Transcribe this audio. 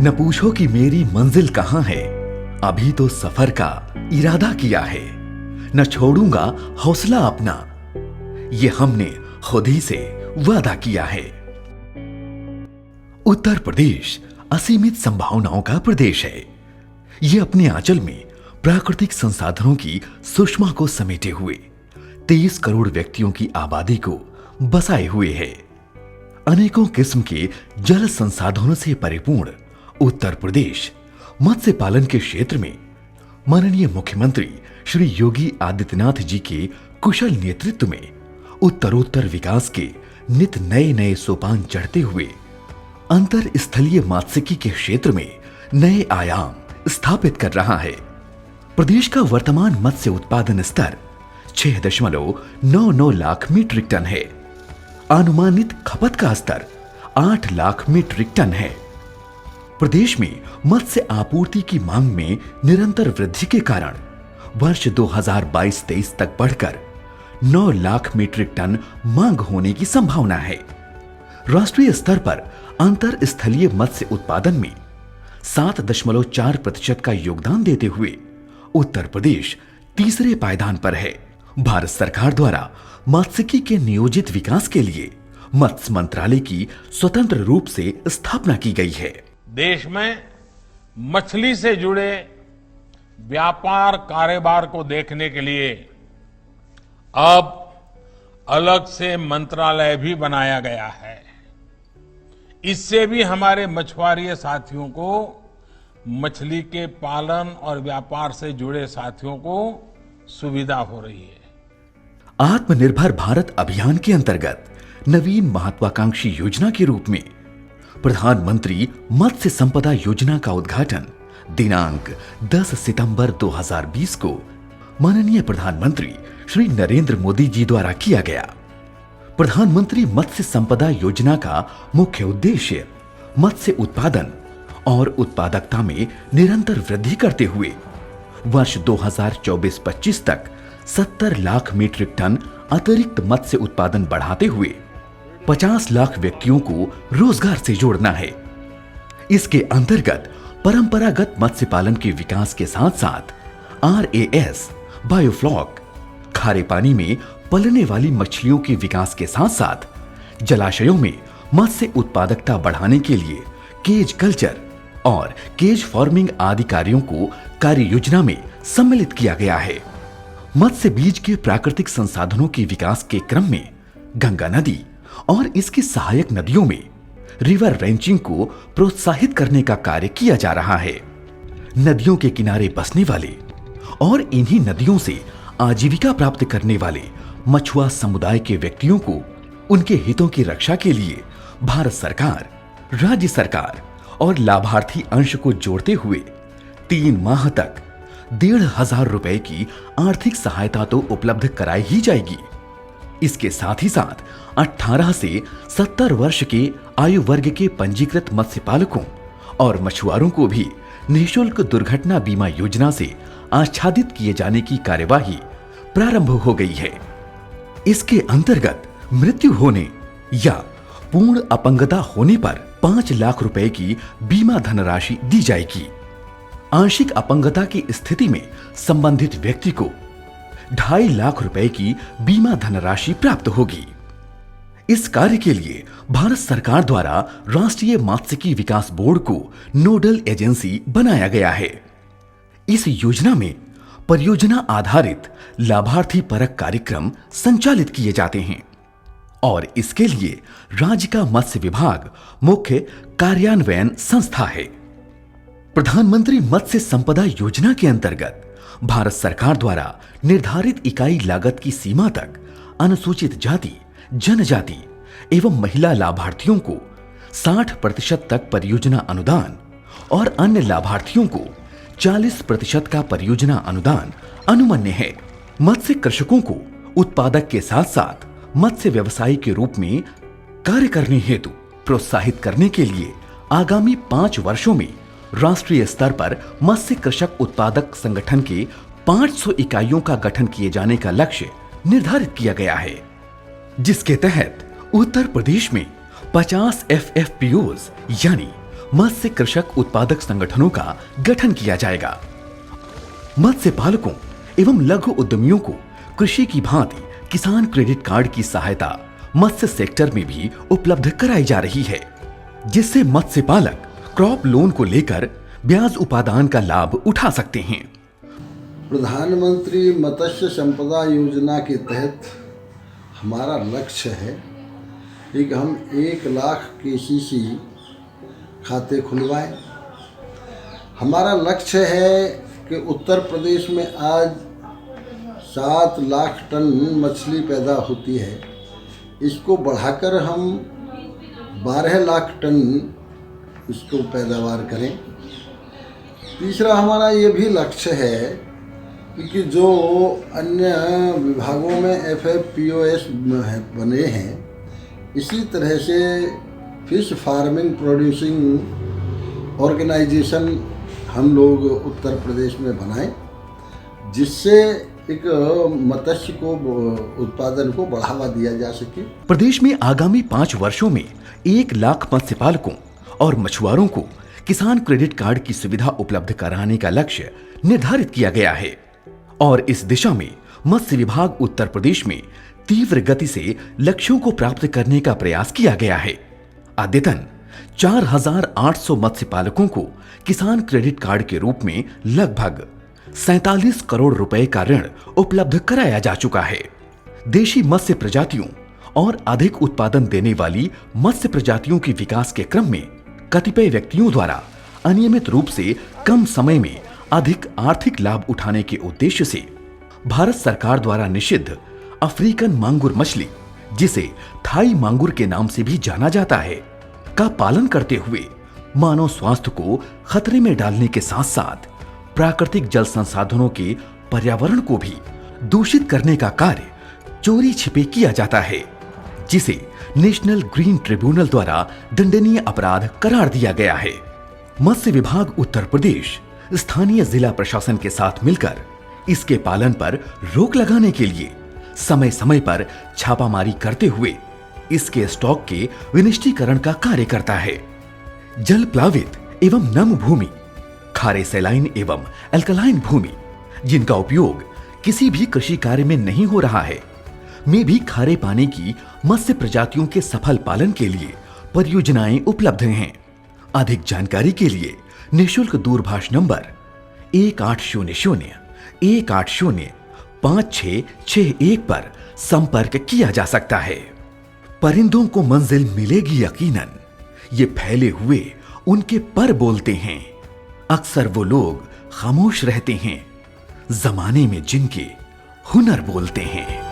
न पूछो कि मेरी मंजिल कहां है, अभी तो सफर का इरादा किया है। न छोड़ूंगा हौसला अपना, ये हमने खुद ही से वादा किया है। उत्तर प्रदेश असीमित संभावनाओं का प्रदेश है। यह अपने आंचल में प्राकृतिक संसाधनों की सुषमा को समेटे हुए 23 करोड़ व्यक्तियों की आबादी को बसाए हुए है। अनेकों किस्म के जल संसाधनों से परिपूर्ण उत्तर प्रदेश मत्स्य पालन के क्षेत्र में माननीय मुख्यमंत्री श्री योगी आदित्यनाथ जी के कुशल नेतृत्व में उत्तरोत्तर विकास के नित नए नए सोपान चढ़ते हुए अंतर स्थलीय मात्स्यिकी के क्षेत्र में नए आयाम स्थापित कर रहा है। प्रदेश का वर्तमान मत्स्य उत्पादन स्तर 6.99 लाख मीट्रिक टन है। अनुमानित खपत का स्तर 8 लाख मीट्रिक टन है। प्रदेश में मत्स्य आपूर्ति की मांग में निरंतर वृद्धि के कारण वर्ष 2022-23 तक बढ़कर 9 लाख मीट्रिक टन मांग होने की संभावना है। राष्ट्रीय स्तर पर अंतर स्थलीय मत्स्य उत्पादन में 7.4% का योगदान देते हुए उत्तर प्रदेश तीसरे पायदान पर है। भारत सरकार द्वारा मत्स्यिकी के नियोजित विकास के लिए मत्स्य मंत्रालय की स्वतंत्र रूप से स्थापना की गई है। देश में मछली से जुड़े व्यापार कारोबार को देखने के लिए अब अलग से मंत्रालय भी बनाया गया है। इससे भी हमारे मछुआरे साथियों को, मछली के पालन और व्यापार से जुड़े साथियों को सुविधा हो रही है। आत्मनिर्भर भारत अभियान के अंतर्गत नवीन महत्वाकांक्षी योजना के रूप में प्रधानमंत्री मत्स्य संपदा योजना का उद्घाटन दिनांक 10 सितंबर 2020 को माननीय प्रधानमंत्री श्री नरेंद्र मोदी जी द्वारा किया गया। प्रधानमंत्री मत्स्य संपदा योजना का मुख्य उद्देश्य मत्स्य उत्पादन और उत्पादकता में निरंतर वृद्धि करते हुए वर्ष 2024-25 तक 70 लाख मीट्रिक टन अतिरिक्त मत्स्य उत्पादन बढ़ाते हुए 50 लाख व्यक्तियों को रोजगार से जोड़ना है। इसके अंतर्गत परंपरागत मत्स्य पालन के विकास के साथ साथ RAS, बायोफ्लॉक, खारे पानी में पलने वाली मछलियों के विकास के साथ साथ जलाशयों में मत्स्य उत्पादकता बढ़ाने के लिए केज कल्चर और केज फार्मिंग आदि कार्यों को कार्य योजना में सम्मिलित किया गया है। मत्स्य बीज के प्राकृतिक संसाधनों के विकास के क्रम में गंगा नदी और इसकी सहायक नदियों में रिवर रेंचिंग को प्रोत्साहित करने का कार्य किया जा रहा है। नदियों के किनारे बसने वाले और इन्हीं नदियों से आजीविका प्राप्त करने वाले मछुआ समुदाय के व्यक्तियों को उनके हितों की रक्षा के लिए भारत सरकार, राज्य सरकार और लाभार्थी अंश को जोड़ते हुए 3 माह तक 1,500 रुपए की आर्थिक सहायता तो उपलब्ध कराई ही जाएगी। इसके साथ ही साथ 18 से 70 वर्ष के आयु वर्ग के पंजीकृत मत्स्य पालकों और मछुआरों को भी निःशुल्क दुर्घटना बीमा योजना से आच्छादित किए जाने की कार्यवाही प्रारंभ हो गई है। इसके अंतर्गत मृत्यु होने या पूर्ण अपंगता होने पर 5 लाख रुपए की बीमा धनराशि दी जाएगी। आंशिक अपंगता की स्थिति में संबंधित व्यक्ति को 2.5 लाख रुपए की बीमा धनराशि प्राप्त होगी। इस कार्य के लिए भारत सरकार द्वारा राष्ट्रीय मात्स्यिकी विकास बोर्ड को नोडल एजेंसी बनाया गया है। इस योजना में परियोजना आधारित लाभार्थी परक कार्यक्रम संचालित किए जाते हैं और इसके लिए राज्य का मत्स्य विभाग मुख्य कार्यान्वयन संस्था है। प्रधानमंत्री मत्स्य संपदा योजना के अंतर्गत भारत सरकार द्वारा निर्धारित इकाई लागत की सीमा तक अनुसूचित जाति, जनजाति एवं महिला लाभार्थियों को 60% तक परियोजना अनुदान और अन्य लाभार्थियों को 40% का परियोजना अनुदान अनुमन्य है। मत्स्य कृषकों को उत्पादक के साथ साथ मत्स्य व्यवसायी के रूप में कार्य करने हेतु प्रोत्साहित करने के लिए आगामी 5 वर्षों में राष्ट्रीय स्तर पर मत्स्य कृषक उत्पादक संगठन के 500 इकाइयों का गठन किए जाने का लक्ष्य निर्धारित किया गया है, जिसके तहत उत्तर प्रदेश में 50 FFPOs यानी मत्स्य कृषक उत्पादक संगठनों का गठन किया जाएगा। मत्स्य पालकों एवं लघु उद्यमियों को कृषि की भांति किसान क्रेडिट कार्ड की सहायता मत्स्य सेक्टर में भी उपलब्ध कराई जा रही है, जिससे मत्स्य पालक क्रॉप लोन को लेकर ब्याज उपादान का लाभ उठा सकते हैं। प्रधानमंत्री मत्स्य संपदा योजना के तहत हमारा लक्ष्य है कि हम 1 लाख KCC खाते खुलवाएं। हमारा लक्ष्य है कि उत्तर प्रदेश में आज 7 लाख टन मछली पैदा होती है, इसको बढ़ाकर हम 12 लाख टन इसको पैदावार करें। तीसरा हमारा ये भी लक्ष्य है कि जो अन्य विभागों में FFPOS बने हैं, इसी तरह से फिश फार्मिंग प्रोड्यूसिंग ऑर्गेनाइजेशन हम लोग उत्तर प्रदेश में बनाएं, जिससे एक मत्स्य को उत्पादन को बढ़ावा दिया जा सके। प्रदेश में आगामी 5 वर्षों में 1 लाख मत्स्य पालकों और मछुआरों को किसान क्रेडिट कार्ड की सुविधा उपलब्ध कराने का लक्ष्य निर्धारित किया गया है और इस दिशा में मत्स्य विभाग उत्तर प्रदेश में तीव्र गति से लक्ष्यों को प्राप्त करने का प्रयास किया गया है। अद्यतन 4,800 मत्स्य पालकों को किसान क्रेडिट कार्ड के रूप में लगभग 47 करोड़ रुपए का ऋण उपलब्ध कराया जा चुका है। देशी मत्स्य प्रजातियों और अधिक उत्पादन देने वाली मत्स्य प्रजातियों के विकास के क्रम में कतिपय व्यक्तियों द्वारा अनियमित रूप से कम समय में अधिक आर्थिक लाभ उठाने के उद्देश्य से भारत सरकार द्वारा निषिद्ध अफ्रीकन मांगुर मछली, जिसे थाई मांगुर के नाम से भी जाना जाता है, का पालन करते हुए मानव स्वास्थ्य को खतरे में डालने के साथ साथ प्राकृतिक जल संसाधनों के पर्यावरण को भी दूषित करने का कार्य चोरी छिपे किया जाता है, जिसे नेशनल ग्रीन ट्रिब्यूनल द्वारा दंडनीय अपराध करार दिया गया है। मत्स्य विभाग उत्तर प्रदेश स्थानीय जिला प्रशासन के साथ मिलकर इसके पालन पर रोक लगाने के लिए समय समय पर छापामारी करते हुए इसके स्टॉक के विनिष्टीकरण का कार्य करता है। जल प्लावित एवं नम भूमि, खारे सैलाइन एवं अल्कलाइन भूमि, जिनका उपयोग किसी भी कृषि कार्य में नहीं हो रहा है, में भी खारे पानी की मत्स्य प्रजातियों के सफल पालन के लिए परियोजनाएं उपलब्ध हैं। अधिक जानकारी के लिए निःशुल्क दूरभाष नंबर 1800-180-5661 पर संपर्क किया जा सकता है। परिंदों को मंजिल मिलेगी यकीनन, ये फैले हुए उनके पर बोलते हैं। अक्सर वो लोग खामोश रहते हैं, जमाने में जिनके हुनर बोलते हैं।